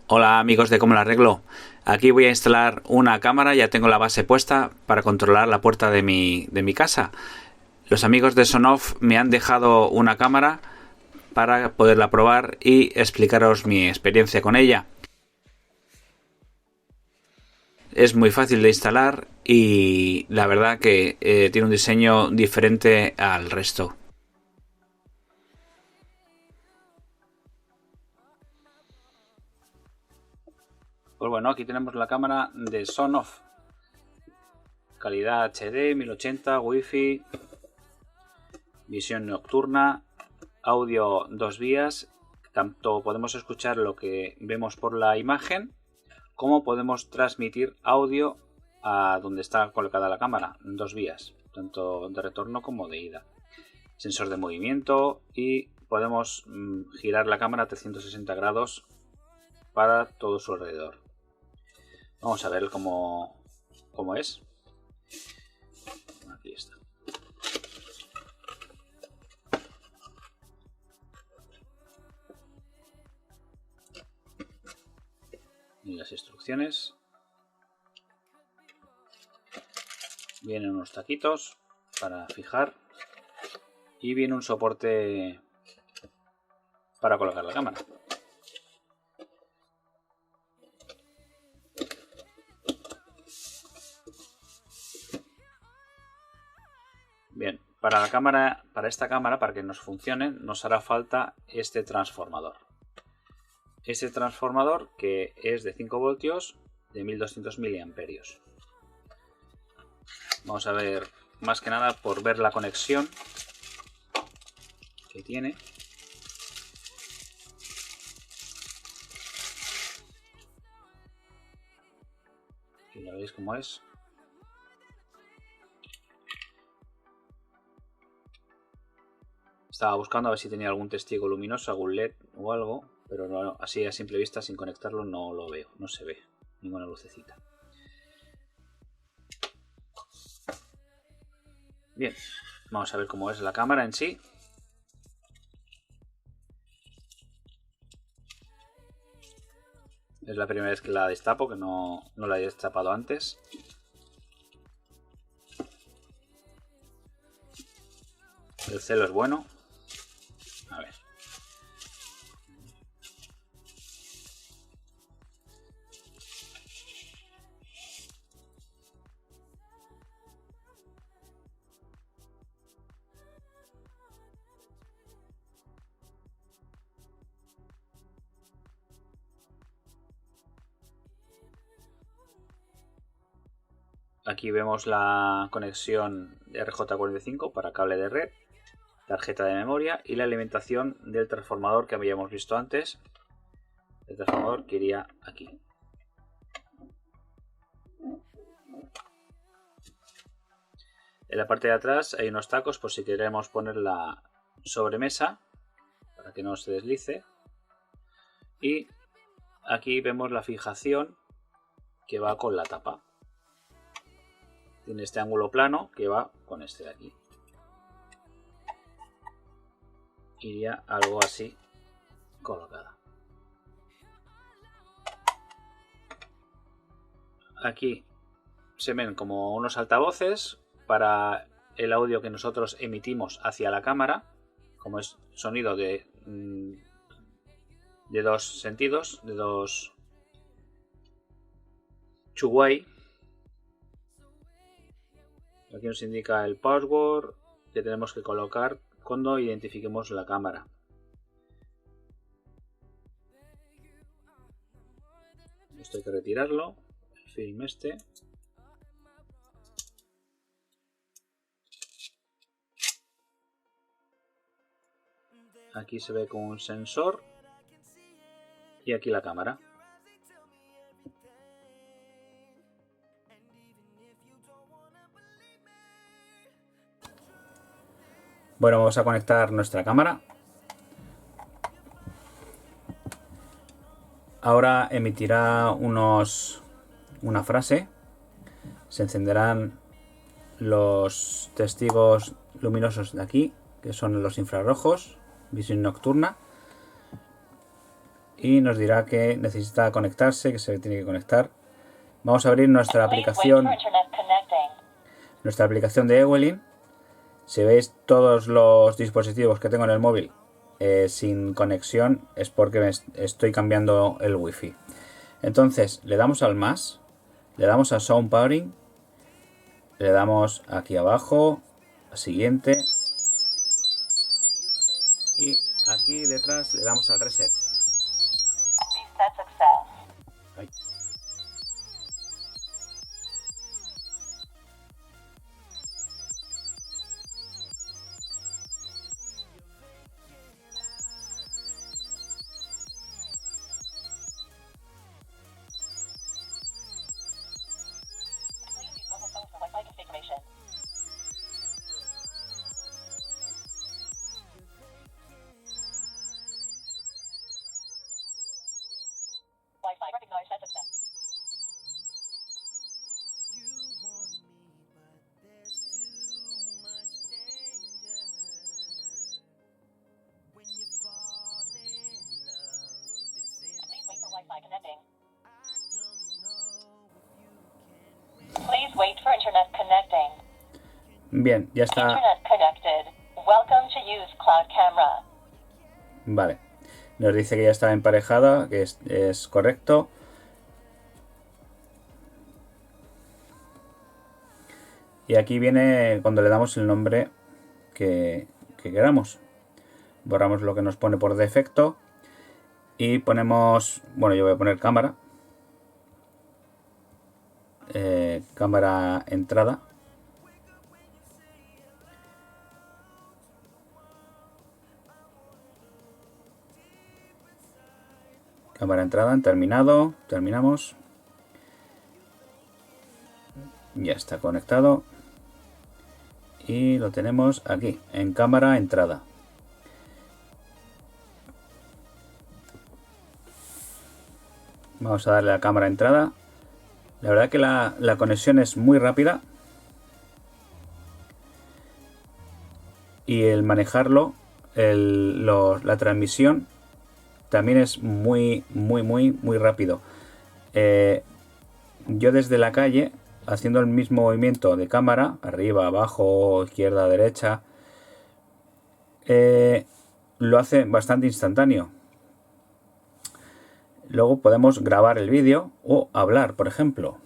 Hola amigos de Cómo lo arreglo. Aquí voy a instalar una cámara, ya tengo la base puesta para controlar la puerta de mi casa. Los amigos de Sonoff me han dejado una cámara para poderla probar y explicaros mi experiencia con ella. Es muy fácil de instalar y la verdad que tiene un diseño diferente al resto. Pues bueno, aquí tenemos la cámara de Sonoff. Calidad HD, 1080, Wi-Fi, visión nocturna, audio 2 vías. Tanto podemos escuchar lo que vemos por la imagen, como podemos transmitir audio a donde está colocada la cámara, en 2 vías, tanto de retorno como de ida. Sensor de movimiento y podemos girar la cámara a 360 grados para todo su alrededor. Vamos a ver cómo es. Aquí está. Y las instrucciones. Vienen unos taquitos para fijar y viene un soporte para colocar la cámara. Bien, para esta cámara, para que nos funcione, nos hará falta este transformador. Este transformador que es de 5 voltios de 1200 miliamperios. Vamos a ver, más que nada por ver la conexión que tiene. Y ya veis cómo es. Estaba buscando a ver si tenía algún testigo luminoso, algún LED o algo, pero no, así a simple vista, sin conectarlo, no lo veo, no se ve ninguna lucecita. Bien, vamos a ver cómo es la cámara en sí. Es la primera vez que la destapo, que no la he destapado antes. El celo es bueno. A ver. Aquí vemos la conexión de RJ45 para cable de red, tarjeta de memoria y la alimentación del transformador que habíamos visto antes. El transformador que iría aquí. En la parte de atrás hay unos tacos por si queremos poner la sobremesa para que no se deslice. Y aquí vemos la fijación que va con la tapa. Tiene este ángulo plano que va con este de aquí. Iría algo así colocada. Aquí se ven como unos altavoces para el audio que nosotros emitimos hacia la cámara, como es sonido de dos sentidos, de dos two-way. Aquí nos indica el password que tenemos que colocar cuando identifiquemos la cámara. Esto hay que retirarlo, el film este. Aquí se ve con un sensor y aquí la cámara. Bueno, vamos a conectar nuestra cámara. Ahora emitirá una frase. Se encenderán los testigos luminosos de aquí, que son los infrarrojos, visión nocturna. y nos dirá que necesita conectarse, que se tiene que conectar. Vamos a abrir nuestra aplicación de Ewelyn. Si veis todos los dispositivos que tengo en el móvil sin conexión, es porque me estoy cambiando el wifi. Entonces le damos al más, le damos a Sound Powering, le damos aquí abajo, a siguiente, y aquí detrás le damos al reset. Ay. Bien, ya está. Vale. Nos dice que ya está emparejada, que es correcto. Y aquí viene cuando le damos el nombre que queramos. Borramos lo que nos pone por defecto. Y ponemos, bueno, yo voy a poner cámara. Cámara entrada. Cámara entrada, terminado. Terminamos. Ya está conectado. Y lo tenemos aquí, en cámara entrada. Vamos a darle a la cámara entrada. La verdad que la conexión es muy rápida. Y el manejarlo, la transmisión, también es muy rápido. Yo desde la calle, haciendo el mismo movimiento de cámara, arriba, abajo, izquierda, derecha, lo hace bastante instantáneo. Luego podemos grabar el vídeo o hablar, por ejemplo.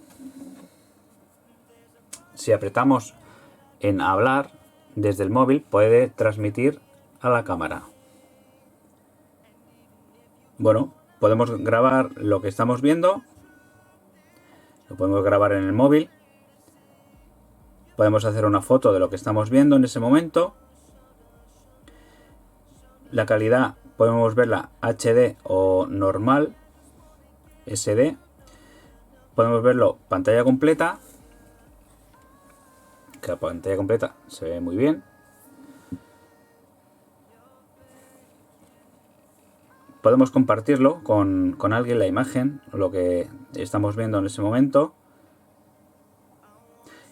Si apretamos en hablar desde el móvil, puede transmitir a la cámara. Bueno, podemos grabar lo que estamos viendo. Lo podemos grabar en el móvil. Podemos hacer una foto de lo que estamos viendo en ese momento. La calidad podemos verla HD o normal, SD. Podemos verlo pantalla completa. Que la pantalla completa se ve muy bien. Podemos compartirlo con alguien, la imagen, lo que estamos viendo en ese momento.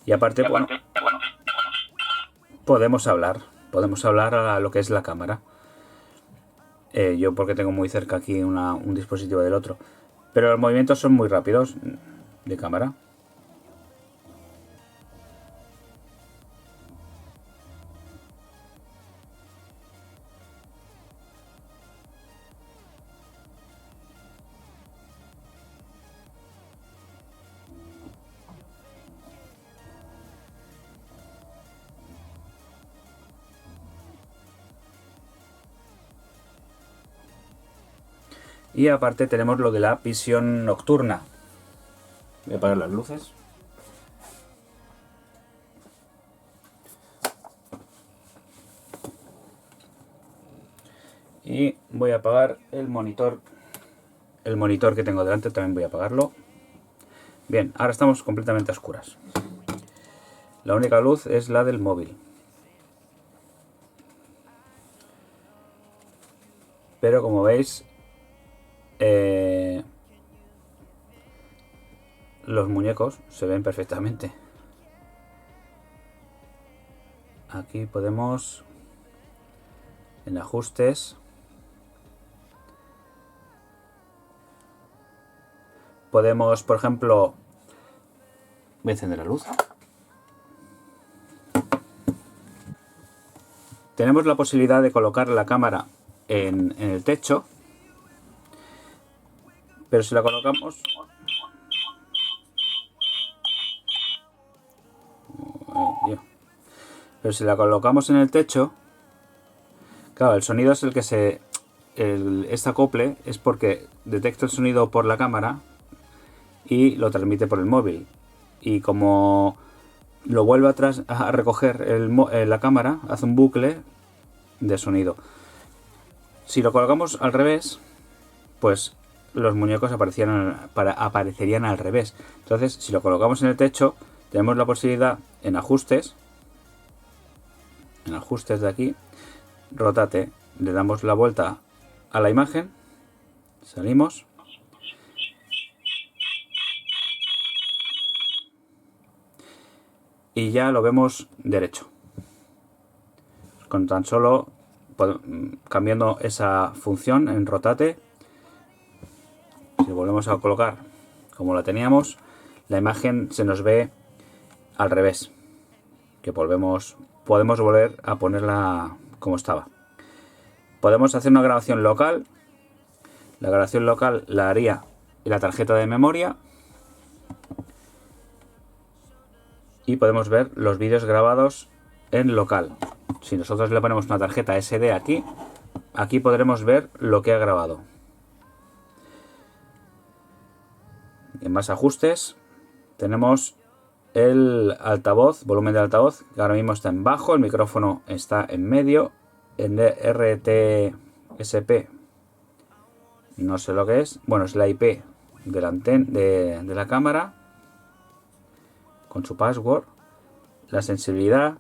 Y aparte, bueno, podemos hablar a lo que es la cámara. Yo porque tengo muy cerca aquí un dispositivo del otro. Pero los movimientos son muy rápidos de cámara. Y aparte tenemos lo de la visión nocturna. Voy a apagar las luces. Y voy a apagar el monitor. El monitor que tengo delante también voy a apagarlo. Bien, ahora estamos completamente a oscuras. La única luz es la del móvil. Pero como veis, los muñecos se ven perfectamente. Aquí podemos, en ajustes, Podemos, por ejemplo, voy a encender la luz. Tenemos la posibilidad de colocar la cámara en el techo, pero si la colocamos... Pero si la colocamos en el techo, claro, el sonido es el que se... este acople es porque detecta el sonido por la cámara y lo transmite por el móvil. Y como lo vuelve atrás a recoger la cámara, hace un bucle de sonido. Si lo colocamos al revés, pues los muñecos aparecerían al revés. Entonces, si lo colocamos en el techo, tenemos la posibilidad en ajustes de aquí, rotate, le damos la vuelta a la imagen, salimos y ya lo vemos derecho. Con tan solo cambiando esa función en rotate, si volvemos a colocar como la teníamos, la imagen se nos ve al revés, que podemos volver a ponerla como estaba. Podemos hacer una grabación local. La grabación local la haría en la tarjeta de memoria y podemos ver los vídeos grabados en local. Si nosotros le ponemos una tarjeta SD aquí podremos ver lo que ha grabado. En más ajustes tenemos el altavoz, volumen de altavoz, que ahora mismo está en bajo, el micrófono está en medio, en RTSP, no sé lo que es, bueno, es la IP de la cámara, con su password. La sensibilidad,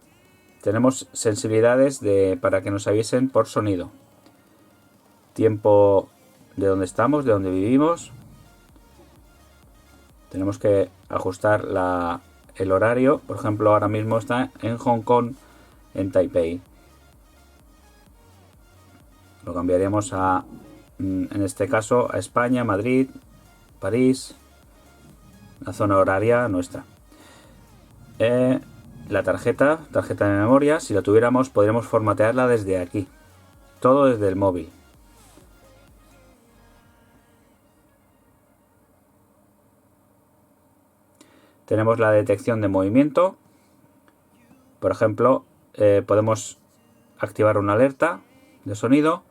tenemos sensibilidades para que nos avisen por sonido, tiempo de donde estamos, de donde vivimos. Tenemos que ajustar el horario, por ejemplo ahora mismo está en Hong Kong, en Taipei. Lo cambiaríamos en este caso a España, Madrid, París, la zona horaria nuestra. La tarjeta de memoria, si la tuviéramos podríamos formatearla desde aquí, todo desde el móvil. Tenemos la detección de movimiento. Por ejemplo, podemos activar una alerta de sonido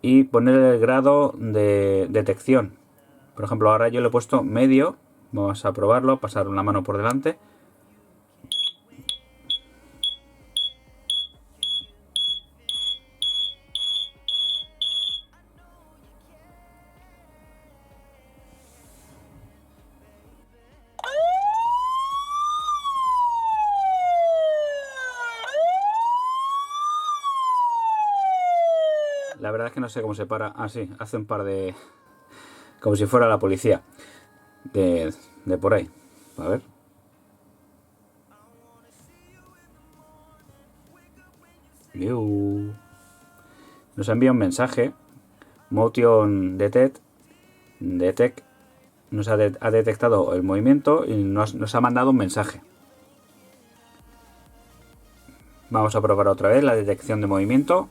y poner el grado de detección. Por ejemplo, ahora yo le he puesto medio. Vamos a probarlo, pasar una mano por delante. La verdad es que no sé cómo se para. Ah, sí, hace un par de... como si fuera la policía. De por ahí. A ver. Nos envía un mensaje. Motion Detect nos ha detectado el movimiento y nos ha mandado un mensaje. Vamos a probar otra vez la detección de movimiento.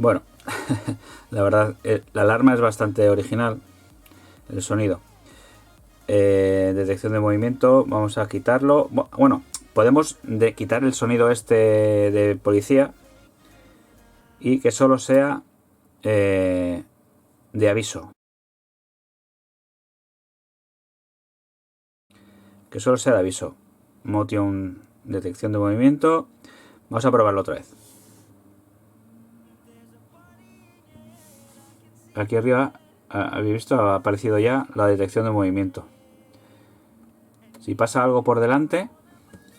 Bueno, la verdad, la alarma es bastante original, el sonido. Detección de movimiento, vamos a quitarlo. Bueno, podemos quitar el sonido este de policía y que solo sea de aviso. Que solo sea de aviso. Motion, detección de movimiento. Vamos a probarlo otra vez. Aquí arriba, habéis visto, ha aparecido ya la detección de movimiento. Si pasa algo por delante,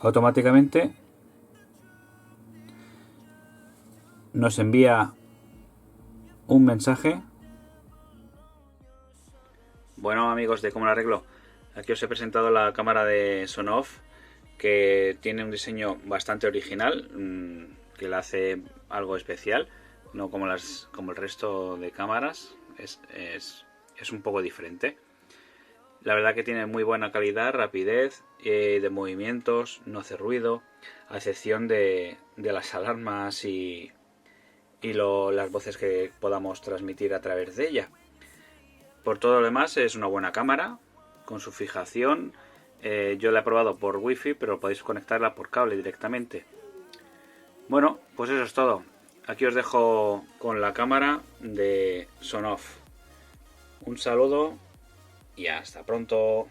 automáticamente nos envía un mensaje. Bueno, amigos de Cómo lo arreglo, aquí os he presentado la cámara de Sonoff que tiene un diseño bastante original, que le hace algo especial, no como el resto de cámaras, es un poco diferente. La verdad que tiene muy buena calidad, rapidez de movimientos, no hace ruido, a excepción de las alarmas y las voces que podamos transmitir a través de ella. Por todo lo demás es una buena cámara, con su fijación. Yo la he probado por wifi, pero podéis conectarla por cable directamente. Bueno, pues eso es todo. Aquí os dejo con la cámara de Sonoff. Un saludo y hasta pronto.